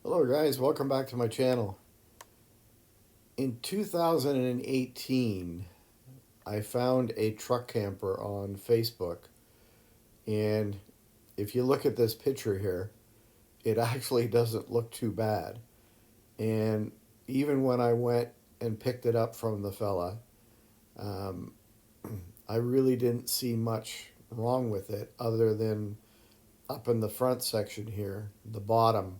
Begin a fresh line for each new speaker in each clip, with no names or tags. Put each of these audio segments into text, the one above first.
Hello guys, welcome back to my channel. In 2018, I found a truck camper on Facebook, and if you look at this picture here, it actually doesn't look too bad. And even when I went and picked it up from the fella, um, I really didn't see much wrong with it other than up in the front section here, the bottom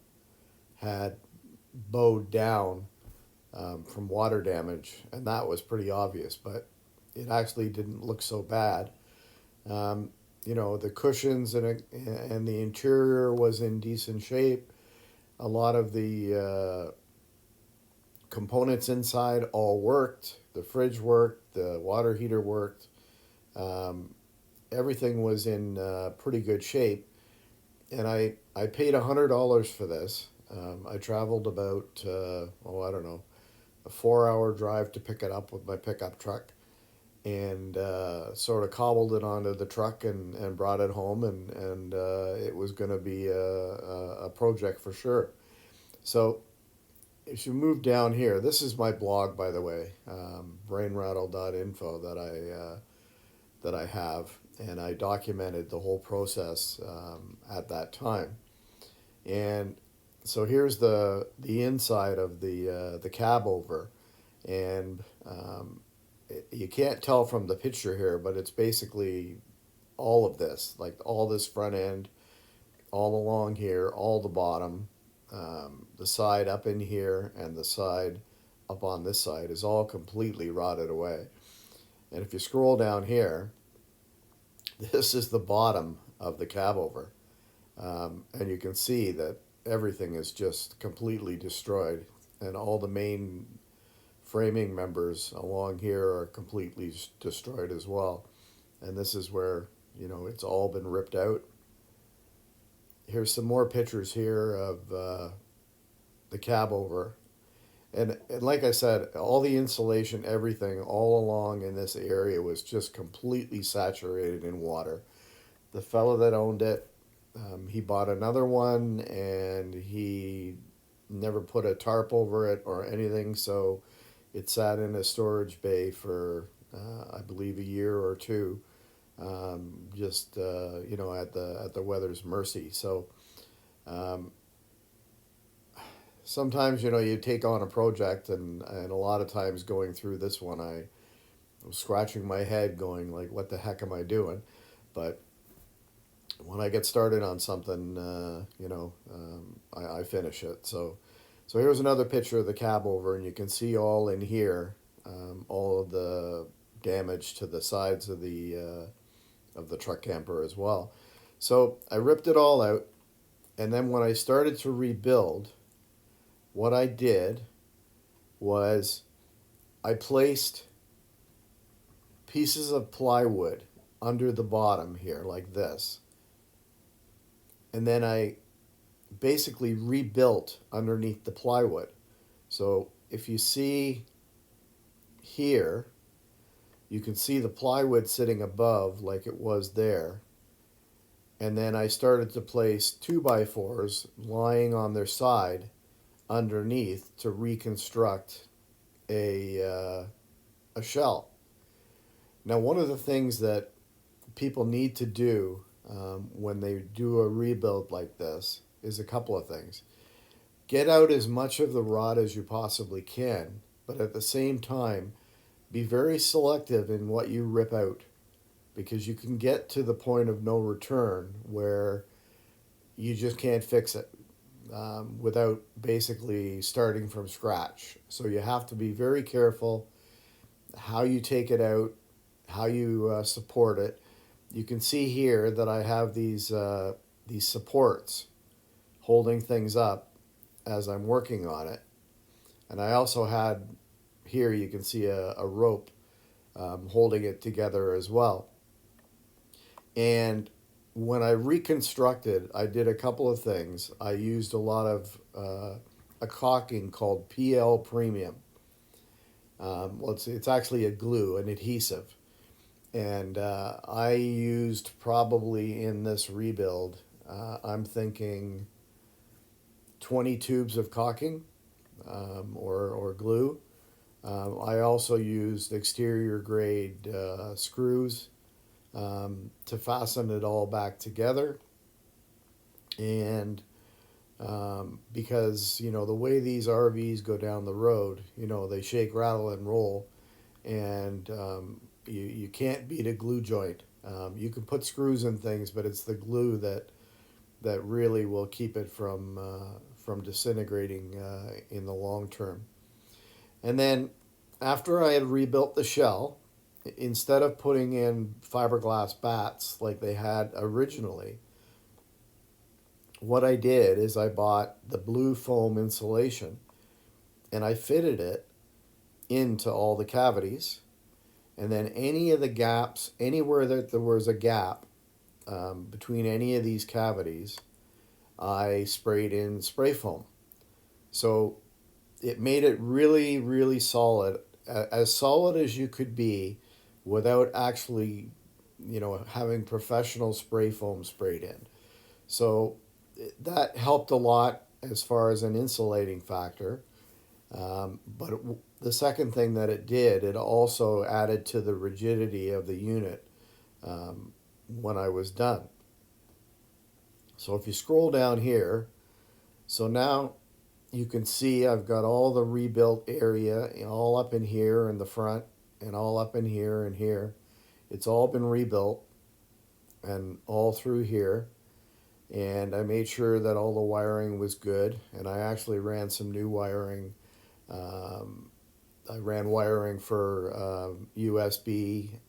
had bowed down from water damage, and that was pretty obvious, but it actually didn't look so bad. Um, the cushions and the interior was in decent shape. A lot of the components inside all worked. The fridge worked, the water heater worked. Um, Everything was in pretty good shape, and I paid $100 for this. I traveled about I don't know, a 4 hour drive to pick it up with my pickup truck, and sort of cobbled it onto the truck and brought it home, and it was going to be a project for sure. So if you move down here, this is my blog, by the way, brainrattle.info that I have, and I documented the whole process at that time. And so here's the inside of the cab over, and you can't tell from the picture here, but it's basically all of this, like all this front end, all along here, all the bottom, the side up in here, and the side up on this side is all completely rotted away. And if you scroll down here, this is the bottom of the cab over, and you can see that everything is just completely destroyed, and all the main framing members along here are completely destroyed as well. And this is where, it's all been ripped out. Here's some more pictures here of the cab over. And like I said, all the insulation, everything all along in this area was just completely saturated in water. The fellow that owned it, he bought another one, and he never put a tarp over it or anything, so it sat in a storage bay for, I believe, a year or two, just at the weather's mercy. So um, sometimes you take on a project, and a lot of times going through this one, I was scratching my head, going like, "What the heck am I doing?" But when I get started on something, I finish it. So here's another picture of the cab over, and you can see all in here, all of the damage to the sides of the truck camper as well. So I ripped it all out, and then when I started to rebuild, what I did was I placed pieces of plywood under the bottom here like this, and then I basically rebuilt underneath the plywood. So if you see here, you can see the plywood sitting above like it was there. And then I started to place 2x4s lying on their side underneath to reconstruct a shell. Now, one of the things that people need to do when they do a rebuild like this is a couple of things. Get out as much of the rot as you possibly can, but at the same time, be very selective in what you rip out, because you can get to the point of no return where you just can't fix it without basically starting from scratch. So you have to be very careful how you take it out, how you support it. You can see here that I have these supports holding things up as I'm working on it, and I also had here, you can see a rope holding it together as well. And when I reconstructed, I did a couple of things. I used a lot of a caulking called PL Premium. Well, it's actually a glue, an adhesive. And I used, probably in this rebuild, I'm thinking 20 tubes of caulking or glue. I also used exterior grade screws to fasten it all back together. And because, the way these RVs go down the road, they shake, rattle, and roll, and you can't beat a glue joint. You can put screws in things, but it's the glue that really will keep it from disintegrating in the long term. And then after I had rebuilt the shell, instead of putting in fiberglass bats like they had originally, what I did is I bought the blue foam insulation and I fitted it into all the cavities. And then any of the gaps, anywhere that there was a gap between any of these cavities, I sprayed in spray foam. So it made it really, really solid, as solid as you could be without actually, having professional spray foam sprayed in. So that helped a lot as far as an insulating factor. But the second thing that it did, it also added to the rigidity of the unit when I was done. So if you scroll down here, so now you can see I've got all the rebuilt area all up in here in the front and all up in here and here. It's all been rebuilt and all through here. And I made sure that all the wiring was good, and I actually ran some new wiring. I ran wiring for USB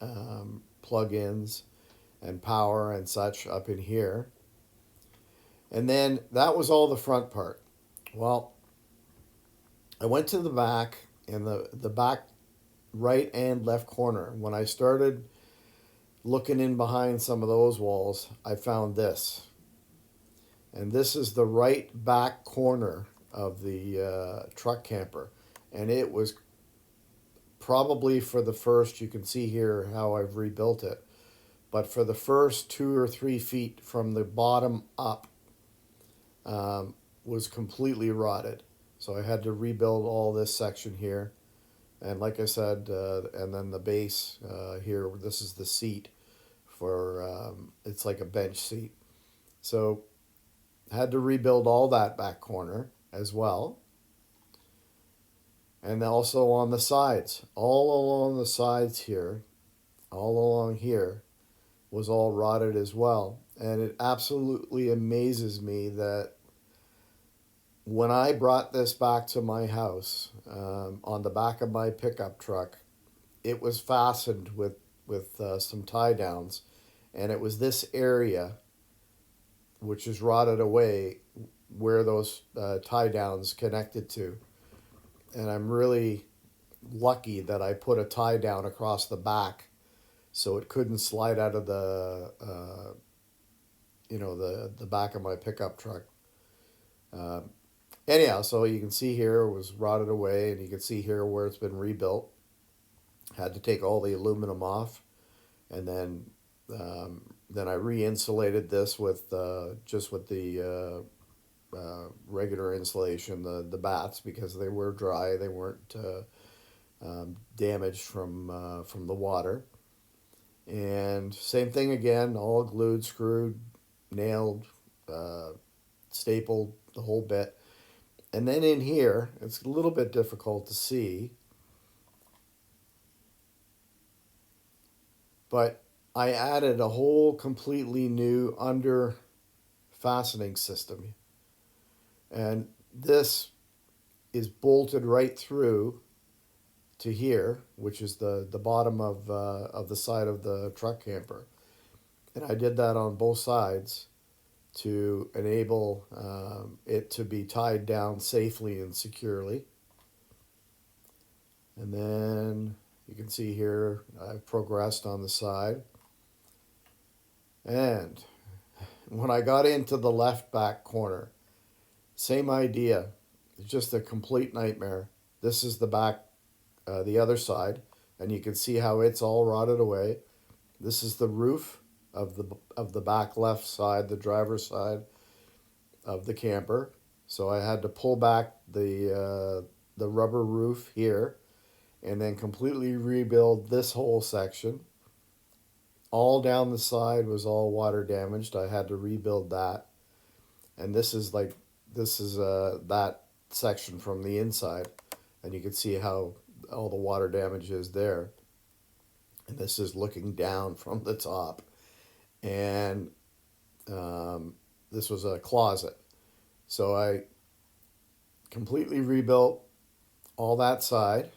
plug-ins and power and such up in here. And then that was all the front part. Well, I went to the back, and the back right and left corner. When I started looking in behind some of those walls, I found this. And this is the right back corner of the truck camper. And it was probably for the first, you can see here how I've rebuilt it, but for the first 2 or 3 feet from the bottom up was completely rotted. So I had to rebuild all this section here. And like I said, and then the base here, this is the seat for, it's like a bench seat. So had to rebuild all that back corner as well. And also on the sides, all along the sides here, all along here, was all rotted as well. And it absolutely amazes me that when I brought this back to my house, on the back of my pickup truck, it was fastened with some tie downs, and it was this area which is rotted away where those tie downs connected to. And I'm really lucky that I put a tie down across the back so it couldn't slide out of the back of my pickup truck. Anyhow, so you can see here it was rotted away, and you can see here where it's been rebuilt. Had to take all the aluminum off, and then I re-insulated this with just with the regular insulation, the bats, because they were dry. They weren't damaged from the water. And same thing again, all glued, screwed, nailed, stapled, the whole bit. And then in here, it's a little bit difficult to see, but I added a whole completely new under fastening system. And this is bolted right through to here, which is the bottom of the side of the truck camper. And I did that on both sides to enable it to be tied down safely and securely. And then you can see here I've progressed on the side. And when I got into the left back corner, same idea. It's just a complete nightmare. This is the back, the other side, and you can see how it's all rotted away. This is the roof of the back left side, the driver's side of the camper. So I had to pull back the rubber roof here and then completely rebuild this whole section. All down the side was all water damaged. I had to rebuild that. And this is that section from the inside, and you can see how all the water damage is there. And this is looking down from the top. And this was a closet. So I completely rebuilt all that side.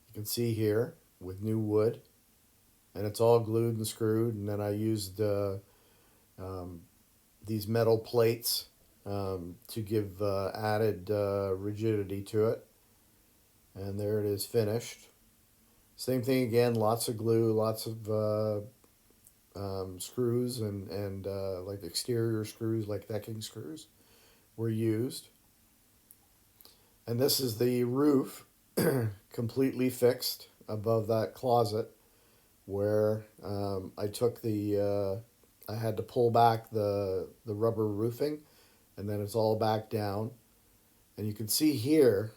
You can see here with new wood, and it's all glued and screwed. And then I used um, these metal plates to give added rigidity to it. And there it is finished. Same thing again, lots of glue, lots of screws and like exterior screws, like decking screws, were used. And this is the roof completely fixed above that closet where I took I had to pull back the rubber roofing, and then it's all back down. And you can see here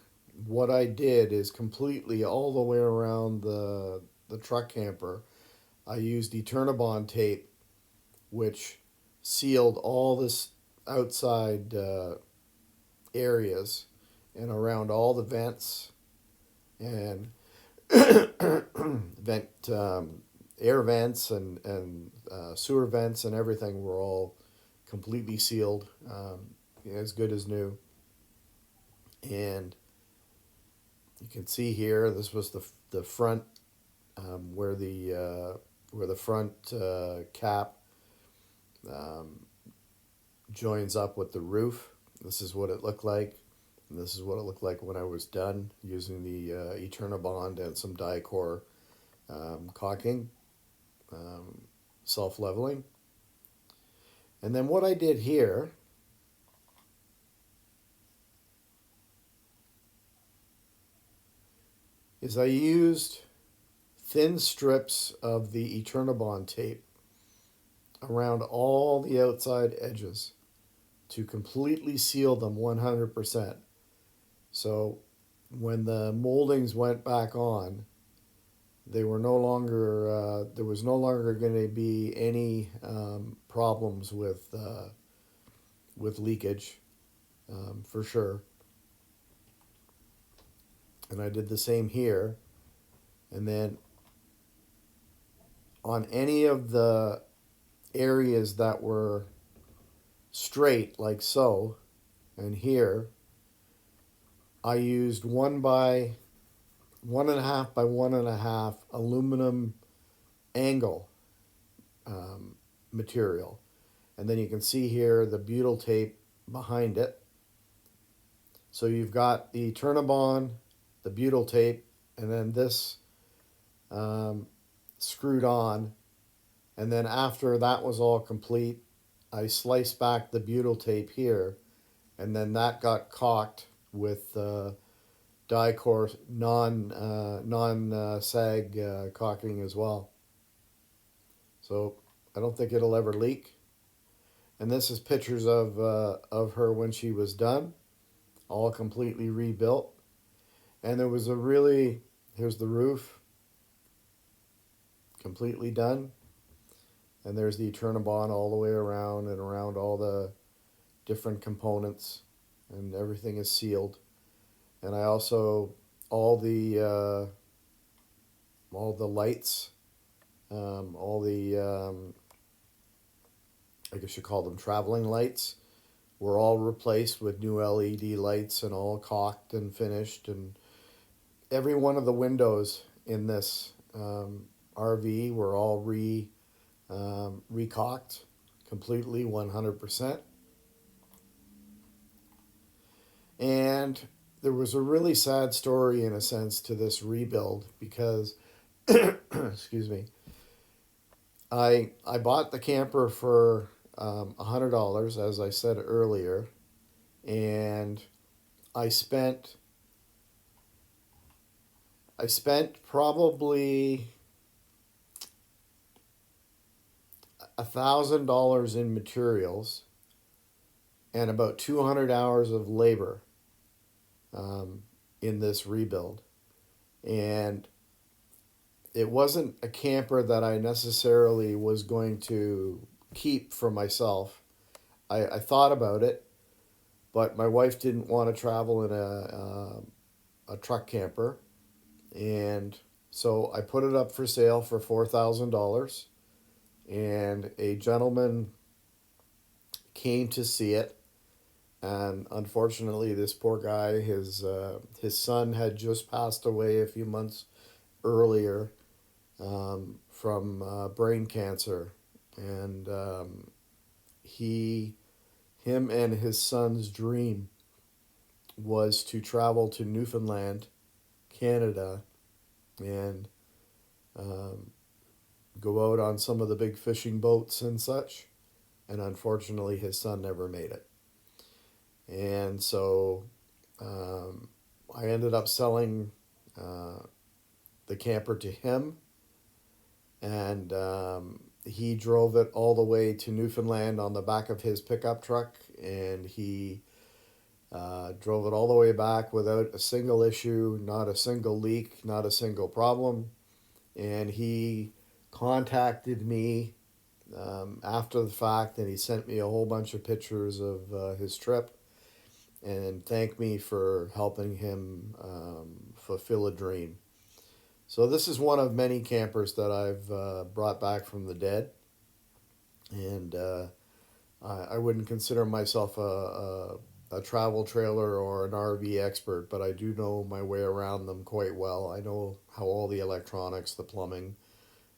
what I did is completely all the way around the truck camper. I used Eternabond tape, which sealed all this outside areas and around all the vents and vent air vents and sewer vents and everything were all completely sealed, as good as new. And you can see here, this was the front where the front cap joins up with the roof. This is what it looked like. And this is what it looked like when I was done using the Eternabond and some Dicor caulking, self-leveling. And then what I did here is I used thin strips of the Eternabond tape around all the outside edges to completely seal them 100%. So when the moldings went back on, they were no longer there was no longer going to be any problems with leakage, for sure. And I did the same here. And then on any of the areas that were straight, like so, and here, I used 1 by 1.5 by 1.5 aluminum angle material. And then you can see here the butyl tape behind it. So you've got the Eternabond, the butyl tape, and then this screwed on. And then after that was all complete, I sliced back the butyl tape here, and then that got caulked with Dicor non sag caulking as well. So I don't think it'll ever leak. And this is pictures of her when she was done, all completely rebuilt. And there was here's the roof, completely done. And there's the Eternabond all the way around and around all the different components, and everything is sealed. And I also, all the lights, I guess you call them traveling lights, were all replaced with new LED lights and all caulked and finished. And every one of the windows in this RV were all recaulked completely, 100%. And there was a really sad story, in a sense, to this rebuild because, excuse me, I bought the camper for $100, as I said earlier, and I spent probably $1,000 in materials, and about 200 hours of labor um, in this rebuild. And it wasn't a camper that I necessarily was going to keep for myself. I thought about it, but my wife didn't want to travel in a truck camper. And so I put it up for sale for $4,000. And a gentleman came to see it. And unfortunately, this poor guy, his son had just passed away a few months earlier from brain cancer, and him and his son's dream was to travel to Newfoundland, Canada, and um, go out on some of the big fishing boats and such. And unfortunately, his son never made it. And so I ended up selling uh, the camper to him, and he drove it all the way to Newfoundland on the back of his pickup truck, and he drove it all the way back without a single issue, not a single leak, not a single problem. And he contacted me after the fact, and he sent me a whole bunch of pictures of his trip and thanked me for helping him fulfill a dream. So this is one of many campers that I've brought back from the dead, and I wouldn't consider myself a travel trailer or an RV expert, but I do know my way around them quite well. I know how all the electronics, the plumbing,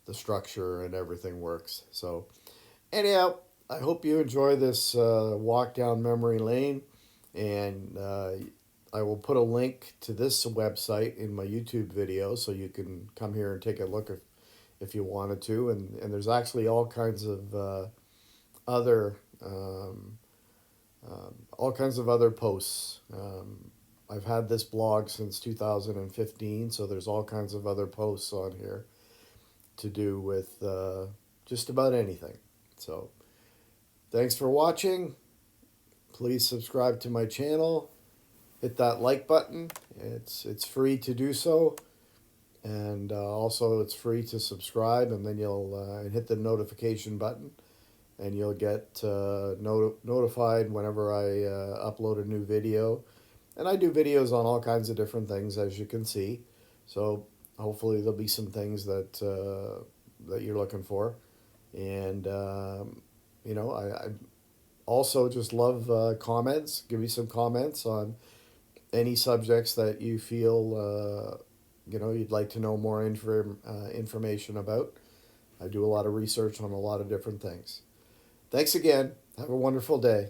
the structure, and everything works. So anyhow, I hope you enjoy this walk down memory lane, and I will put a link to this website in my YouTube video so you can come here and take a look if you wanted to. And there's actually all kinds of other all kinds of other posts. I've had this blog since 2015, so there's all kinds of other posts on here to do with just about anything. So thanks for watching. Please subscribe to my channel. Hit that like button. It's free to do so, and also it's free to subscribe. And then you'll hit the notification button, and you'll get notified whenever I upload a new video. And I do videos on all kinds of different things, as you can see. So hopefully there'll be some things that that you're looking for, and I also just love comments. Give me some comments on any subjects that you feel you'd like to know more information about. I do a lot of research on a lot of different things. Thanks again. Have a wonderful day.